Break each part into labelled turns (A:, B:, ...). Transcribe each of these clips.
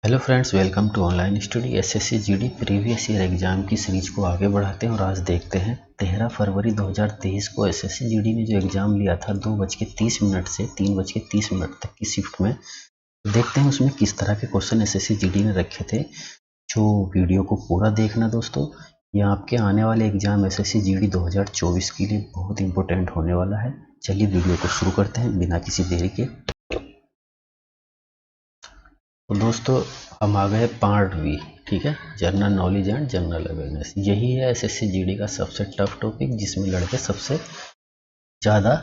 A: Hello friends, welcome to online study SSC GD previous year exam की series को आगे बढ़ाते हैं और आज देखते हैं 13 फरवरी 2023 को एसएससी जीडी ने जो एग्ज़ाम लिया था 2:30 से 3:30 तक की शिफ्ट में। देखते हैं उसमें किस तरह के क्वेश्चन एसएससी जीडी ने रखे थे। जो वीडियो को पूरा देखना दोस्तों, यह आपके आने वाले एग्जाम एसएससी जीडी 2024 के लिए बहुत इंपॉर्टेंट होने वाला है। चलिए वीडियो को शुरू करते हैं बिना किसी देरी के। तो दोस्तों, हम आ गए पार्ट बी। ठीक है, general knowledge and general awareness. यही है एसएससी जीडी का सबसे टफ टॉपिक, जिसमें लड़के सबसे ज़्यादा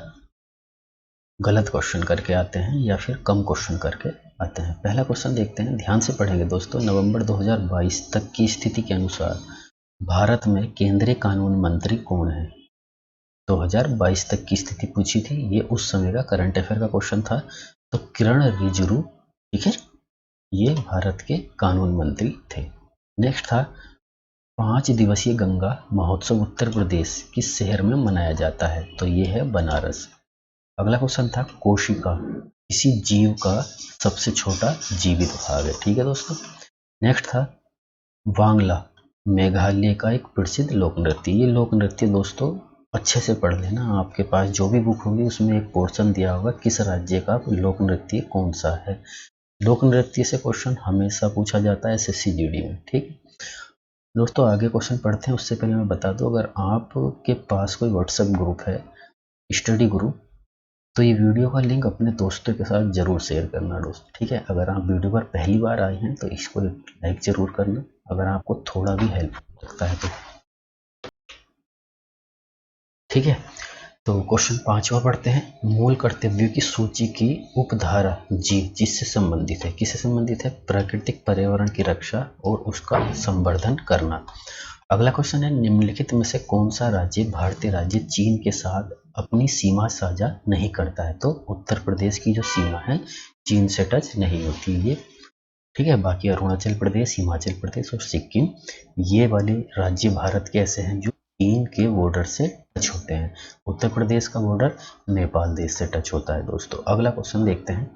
A: गलत क्वेश्चन करके आते हैं या फिर कम क्वेश्चन करके आते हैं। पहला क्वेश्चन देखते हैं, ध्यान से पढ़ेंगे दोस्तों। नवंबर 2022 तक की स्थिति के अनुसार भारत में केंद्रीय कानून मंत्री कौन है? 2022 तक की स्थिति पूछी थी, ये उस समय का करंट अफेयर का क्वेश्चन था। तो किरण रिजिजू, ठीक है, ये भारत के कानून मंत्री थे। नेक्स्ट था, 5 दिवसीय गंगा महोत्सव उत्तर प्रदेश किस शहर में मनाया जाता है? तो ये है बनारस। अगला क्वेश्चन था, कोशिका किसी जीव का सबसे छोटा जीवित भाग है। ठीक है दोस्तों। नेक्स्ट था, वांगला मेघालय का एक प्रसिद्ध लोक नृत्य। ये लोक नृत्य दोस्तों अच्छे से पढ़ लेना, आपके पास जो भी बुक होगी उसमें एक पोर्शन दिया होगा, किस राज्य का लोक नृत्य कौन सा है। लोक नृत्य से क्वेश्चन हमेशा पूछा जाता है एसएससी जीडी में। ठीक दोस्तों, आगे क्वेश्चन पढ़ते हैं। उससे पहले मैं बता दूं, अगर आपके पास कोई व्हाट्सएप ग्रुप है, स्टडी ग्रुप, तो ये वीडियो का लिंक अपने दोस्तों के साथ जरूर शेयर करना दोस्त। ठीक है, अगर आप वीडियो पर पहली बार आए हैं तो इसको लाइक जरूर करना, अगर आपको थोड़ा भी हेल्प लगता है तो। ठीक है, तो क्वेश्चन 5वां पढ़ते हैं, मूल कर्तव्यों की सूची की उपधारा जी जिससे संबंधित है? किससे संबंधित है? प्राकृतिक पर्यावरण की रक्षा और उसका संवर्धन करना। अगला क्वेश्चन है, निम्नलिखित में से कौन सा राज्य भारतीय राज्य चीन के साथ अपनी सीमा साझा नहीं करता है? तो उत्तर प्रदेश की जो सीमा है चीन से टच नहीं होती ये। ठीक है, बाकी अरुणाचल प्रदेश, हिमाचल प्रदेश और सिक्किम, ये वाले राज्य भारत के ऐसे हैं जो चीन के बॉर्डर से टच होते हैं। उत्तर प्रदेश का बॉर्डर नेपाल देश से टच होता है दोस्तों। अगला क्वेश्चन देखते हैं,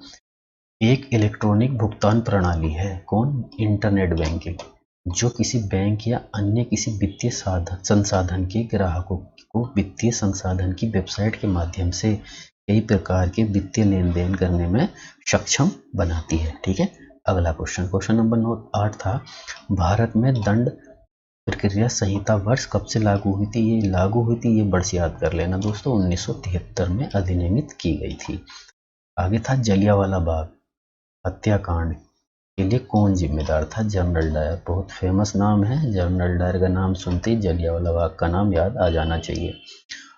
A: एक इलेक्ट्रॉनिक भुगतान प्रणाली है कौन? इंटरनेट बैंकिंग, जो किसी बैंक या अन्य किसी वित्तीय संसाधन के ग्राहकों को वित्तीय संसाधन की वेबसाइट के माध्यम से कई प्रकार के वित्तीय लेन देन करने में सक्षम बनाती है। ठीक है, अगला क्वेश्चन, क्वेश्चन नंबर 8 था, भारत में दंड प्रक्रिया संहिता वर्ष कब से लागू हुई थी? ये लागू हुई थी, ये वर्ष याद कर लेना दोस्तों, 1973 में अधिनियमित की गई थी। आगे था, जलियांवाला बाग हत्याकांड के लिए कौन जिम्मेदार था? General Dyer. बहुत फेमस नाम है, जनरल डायर का नाम सुनते ही जलियांवाला बाग का नाम याद आ जाना चाहिए।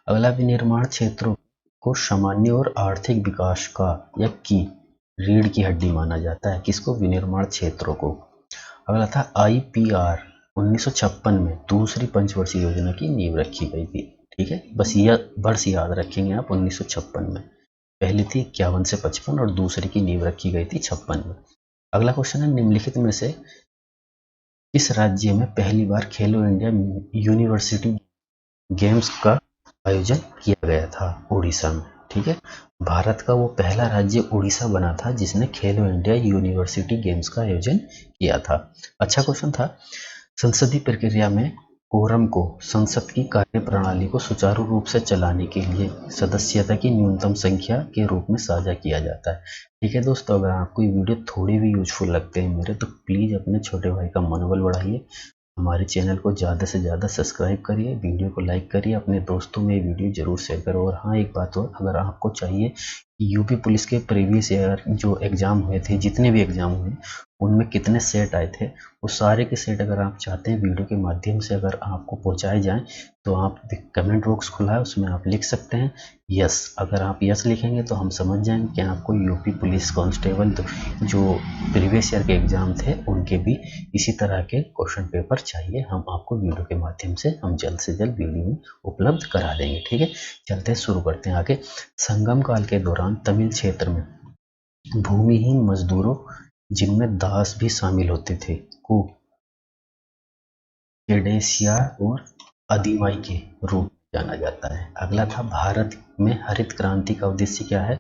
A: अगला, विनिर्माण क्षेत्रों को सामान्य और आर्थिक विकास का या की रीढ़ की हड्डी माना जाता है? किसको? विनिर्माण क्षेत्रों को। अगला था, आईपीआर 1956 में दूसरी पंचवर्षीय योजना की नींव रखी गई थी। ठीक है, बस यह वर्ष याद रखेंगे आप, 1956 में। पहली थी 51 से 55 और दूसरी की नींव रखी गई थी 56 में। अगला क्वेश्चन है, निम्नलिखित में से किस राज्य में पहली बार खेलो इंडिया यूनिवर्सिटी गेम्स का आयोजन किया गया था? उड़ीसा में। ठीक है, भारत का वो पहला राज्य उड़ीसा बना था जिसने खेलो इंडिया यूनिवर्सिटी गेम्स का आयोजन किया था। अच्छा क्वेश्चन था, संसदीय प्रक्रिया में कोरम को संसद की कार्यप्रणाली को सुचारू रूप से चलाने के लिए सदस्यता की न्यूनतम संख्या के रूप में साझा किया जाता है। ठीक है दोस्तों, अगर आपको ये वीडियो थोड़ी भी यूजफुल लगते हैं मेरे, तो प्लीज़ अपने छोटे भाई का मनोबल बढ़ाइए, हमारे चैनल को ज़्यादा से ज़्यादा सब्सक्राइब करिए, वीडियो को लाइक करिए, अपने दोस्तों में वीडियो जरूर शेयर करो। और हाँ, एक बात और, अगर आपको चाहिए यूपी पुलिस के प्रीवियस ईयर जो एग्ज़ाम हुए थे, जितने भी एग्ज़ाम हुए उनमें कितने सेट आए थे, वो सारे के सेट अगर आप चाहते हैं वीडियो के माध्यम से अगर आपको पहुंचाए जाएं, तो आप कमेंट बॉक्स खुला है, उसमें आप लिख सकते हैं यस। अगर आप यस लिखेंगे तो हम समझ जाएंगे कि आपको यूपी पुलिस कांस्टेबल जो प्रीवियस ईयर के एग्ज़ाम थे उनके भी इसी तरह के क्वेश्चन पेपर चाहिए, हम आपको वीडियो के माध्यम से हम जल्द से जल्द वीडियो में उपलब्ध करा देंगे। ठीक है, चलते हैं, शुरू करते हैं आगे। संगम काल के दौरान तमिल क्षेत्र में भूमिहीन मजदूरों, जिनमें दास भी शामिल होते थे, को केडेसिया और अदिमाई के रूप में जाना जाता है। अगला था, भारत में हरित क्रांति का उद्देश्य क्या है?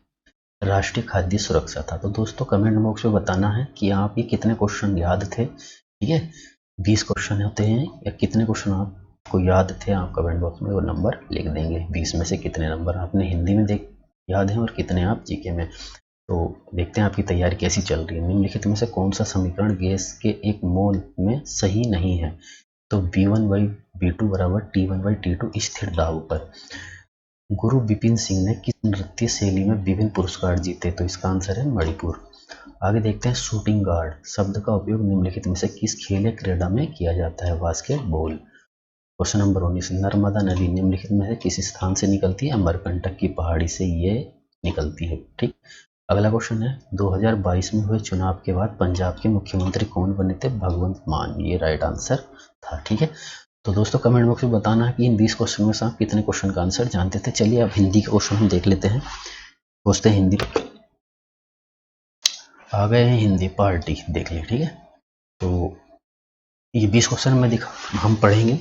A: राष्ट्रीय खाद्य सुरक्षा था। तो दोस्तों कमेंट बॉक्स में बताना है कि आप ये कितने क्वेश्चन याद थे। ठीक है, 20 क्वेश्चन होते हैं या कितने क्वेश्चन आपको याद थे, आप कमेंट बॉक्स में वो नंबर लिख देंगे। 20 में से कितने नंबर आपने हिंदी में याद हैं और कितने आप जीके में। तो देखते हैं आपकी तैयारी कैसी चल रही है। निम्नलिखित में से कौन सा समीकरण गैस के एक मोल में सही नहीं है? तो V1/V2 बराबर T1/T2 स्थिर दाब पर। गुरु बिपिन सिंह ने किस नृत्य शैली में विभिन्न पुरस्कार जीते? तो इसका आंसर है मणिपुर। आगे देखते हैं शूटिंग गार्ड शब्द का उपयोग निम्नलिखित में से किस खेल या क्रीड़ा में किया जाता है? बास्केटबॉल। क्वेश्चन नंबर 19, नर्मदा नदी निम्नलिखित में से किस स्थान से निकलती है? अमरकंटक की पहाड़ी से ये निकलती है। ठीक, अगला क्वेश्चन है 2022 में हुए चुनाव के बाद पंजाब के मुख्यमंत्री कौन बने थे? भगवंत मान, ये राइट आंसर था। ठीक है, तो दोस्तों कमेंट बॉक्स में बताना है कि इन 20 क्वेश्चन में से आप कितने क्वेश्चन का आंसर जानते थे। चलिए अब हिंदी के क्वेश्चन हम देख लेते हैं। पूछते हैं हिंदी, आ गए हैं हिंदी पार्टी, देख लें। ठीक है, तो ये 20 क्वेश्चन में हम पढ़ेंगे,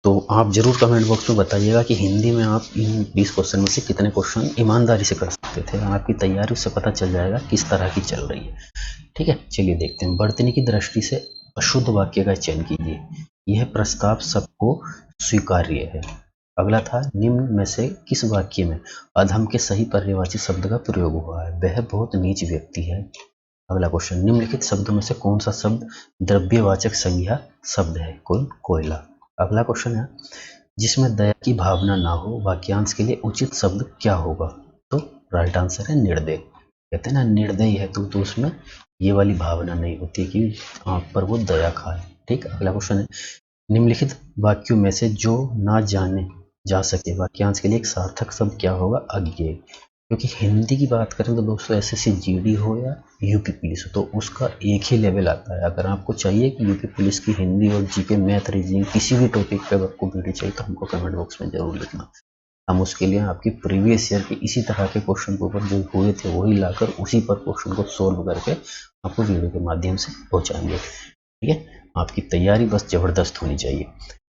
A: तो आप जरूर कमेंट बॉक्स में बताइएगा कि हिंदी में आप इन 20 क्वेश्चन में से कितने क्वेश्चन ईमानदारी से कर सकते थे। आपकी तैयारी उससे पता चल जाएगा किस तरह की चल रही है। ठीक है, चलिए देखते हैं। वर्तनी की दृष्टि से अशुद्ध वाक्य का चयन कीजिए। यह प्रस्ताव सबको स्वीकार्य है। अगला था निम्न में से किस वाक्य में अधम के सही पर्यायवाची शब्द का प्रयोग हुआ है? वह बहुत नीच व्यक्ति है। अगला क्वेश्चन, निम्नलिखित शब्दों में से कौन सा शब्द द्रव्यवाचक संज्ञा शब्द है? कोयला। अगला क्वेश्चन है जिसमें दया की भावना ना हो वाक्यांश के लिए उचित शब्द क्या होगा? तो राइट आंसर है निर्दय। कहते हैं ना निर्दयी है तो उसमें ये वाली भावना नहीं होती कि आप पर वो दया खाए। ठीक, अगला क्वेश्चन है निम्नलिखित वाक्यों में से जो ना जाने जा सके वाक्यांश के लिए एक सार्थक शब्द क्या होगा? अज्ञेय। क्योंकि हिंदी की बात करें तो दोस्तों एसएससी जीडी हो या यूपी पुलिस हो तो उसका एक ही लेवल आता है। अगर आपको चाहिए कि यूपी पुलिस की हिंदी और जीके मैथ रीजनिंग किसी भी टॉपिक पे आपको वीडियो चाहिए तो हमको कमेंट बॉक्स में जरूर लिखना। हम उसके लिए आपकी प्रीवियस ईयर के इसी तरह के क्वेश्चन पेपर जो हुए थे वही लाकर उसी पर क्वेश्चन को सोल्व करके आपको वीडियो के माध्यम से पहुंचाएंगे। ठीक है, आपकी तैयारी बस जबरदस्त होनी चाहिए।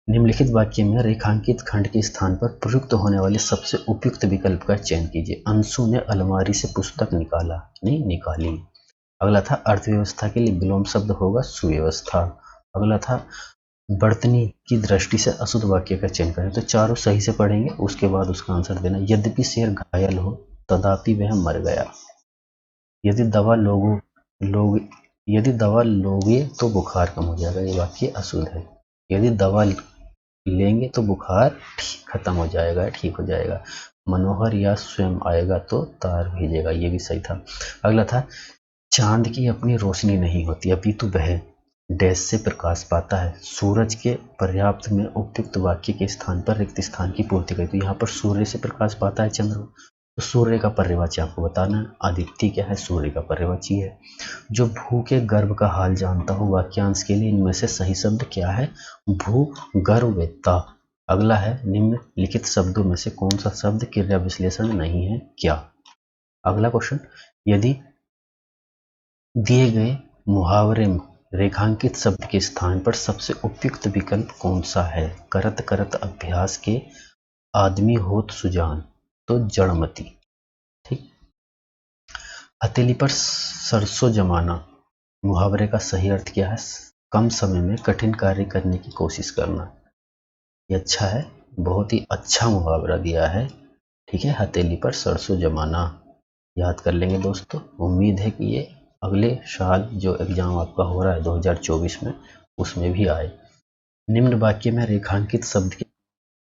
A: निम्नलिखित वाक्य में रेखांकित खंड के स्थान पर प्रयुक्त होने वाले सबसे उपयुक्त विकल्प का चयन कीजिए। अंशु ने अलमारी से पुस्तक निकाला, नहीं निकाली। अगला था अर्थव्यवस्था के लिए विलोम शब्द होगा सुव्यवस्था। अगला था वर्तनी की दृष्टि से अशुद्ध वाक्य का चयन करें। तो चारों सही से पढ़ेंगे, उसके बाद उसका आंसर देना। यद्यपि शेर घायल हो तथापि वह मर गया। यदि दवा लोगे तो बुखार कम हो जाएगा, ये वाक्य अशुद्ध है। यदि दवा लेंगे तो बुखार खत्म हो जाएगा, ठीक हो जाएगा। मनोहर या स्वयं आएगा तो तार भेजेगा, ये भी सही था। अगला था चांद की अपनी रोशनी नहीं होती अपितु वह डैश से प्रकाश पाता है। सूरज के पर्याप्त में उपयुक्त वाक्य के स्थान पर रिक्त स्थान की पूर्ति करें। तो यहाँ पर सूर्य से प्रकाश पाता है चंद्र, तो सूर्य का पर्यायवाची आपको बताना है। आदित्य क्या है? सूर्य का पर्यायवाची है। जो भू के गर्भ का हाल जानता हो वाक्यांश के लिए इनमें से सही शब्द क्या है? भू गर्भवेत्ता। अगला है निम्नलिखित शब्दों में से कौन सा शब्द क्रिया विश्लेषण नहीं है? क्या। अगला क्वेश्चन, यदि दिए गए मुहावरे में रेखांकित शब्द के स्थान पर सबसे उपयुक्त विकल्प कौन सा है? करत करत अभ्यास के आदमी होत सुजान, तो जड़मती। ठीक, हथेली पर सरसों जमाना मुहावरे का सही अर्थ क्या है? कम समय में कठिन कार्य करने की कोशिश करना। ये अच्छा है, बहुत ही अच्छा मुहावरा दिया है। ठीक है, हथेली पर सरसों जमाना याद कर लेंगे दोस्तों। उम्मीद है कि ये अगले साल जो एग्जाम आपका हो रहा है 2024 में उसमें भी आए। निम्न वाक्य में रेखांकित शब्द के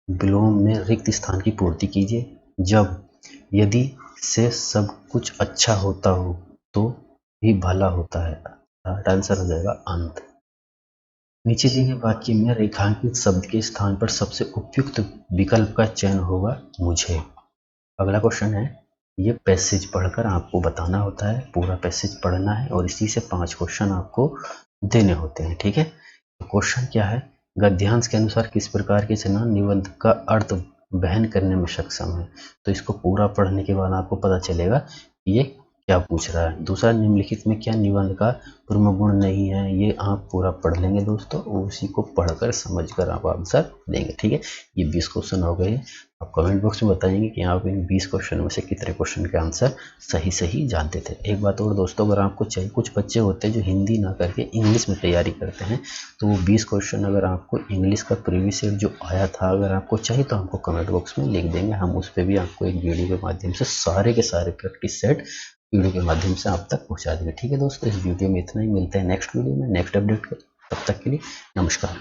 A: विलोम में रिक्त स्थान की पूर्ति कीजिए। जब यदि से सब कुछ अच्छा होता हो तो भी भला होता है, राइट आंसर हो जाएगा अंत। नीचे दिए गए वाक्य में रेखांकित शब्द के स्थान पर सबसे उपयुक्त विकल्प का चयन होगा मुझे। अगला क्वेश्चन है, ये पैसेज पढ़कर आपको बताना होता है, पूरा पैसेज पढ़ना है और इसी से 5 क्वेश्चन आपको देने होते हैं। ठीक है, तो क्वेश्चन क्या है? गद्यांश के अनुसार किस प्रकार के चिन्ह निबंध का अर्थ वहन करने में सक्षम है? तो इसको पूरा पढ़ने के बाद आपको पता चलेगा ये क्या पूछ रहा है। दूसरा, निम्नलिखित में क्या निबंध का पूर्ण गुण नहीं है, ये आप पूरा पढ़ लेंगे दोस्तों, और उसी को पढ़कर समझकर आप आंसर देंगे। ठीक है, ये 20 क्वेश्चन हो गए। आप कमेंट बॉक्स में बताएंगे कि आप इन 20 क्वेश्चन में से कितने क्वेश्चन के आंसर सही सही जानते थे। एक बात और दोस्तों, अगर आपको चाहिए, कुछ बच्चे होते हैं जो हिंदी ना करके इंग्लिश में तैयारी करते हैं, तो वो 20 क्वेश्चन अगर आपको इंग्लिश का प्रीवियस ईयर जो आया था अगर आपको चाहिए तो हमको कमेंट बॉक्स में लिख देंगे, हम उस पर भी आपको एक वीडियो के माध्यम से सारे के सारे प्रैक्टिस सेट वीडियो के माध्यम से आप तक पहुंचा देंगे। ठीक है दोस्तों, इस वीडियो में इतना ही, मिलते हैं नेक्स्ट वीडियो में नेक्स्ट अपडेट के, तब तक के लिए नमस्कार।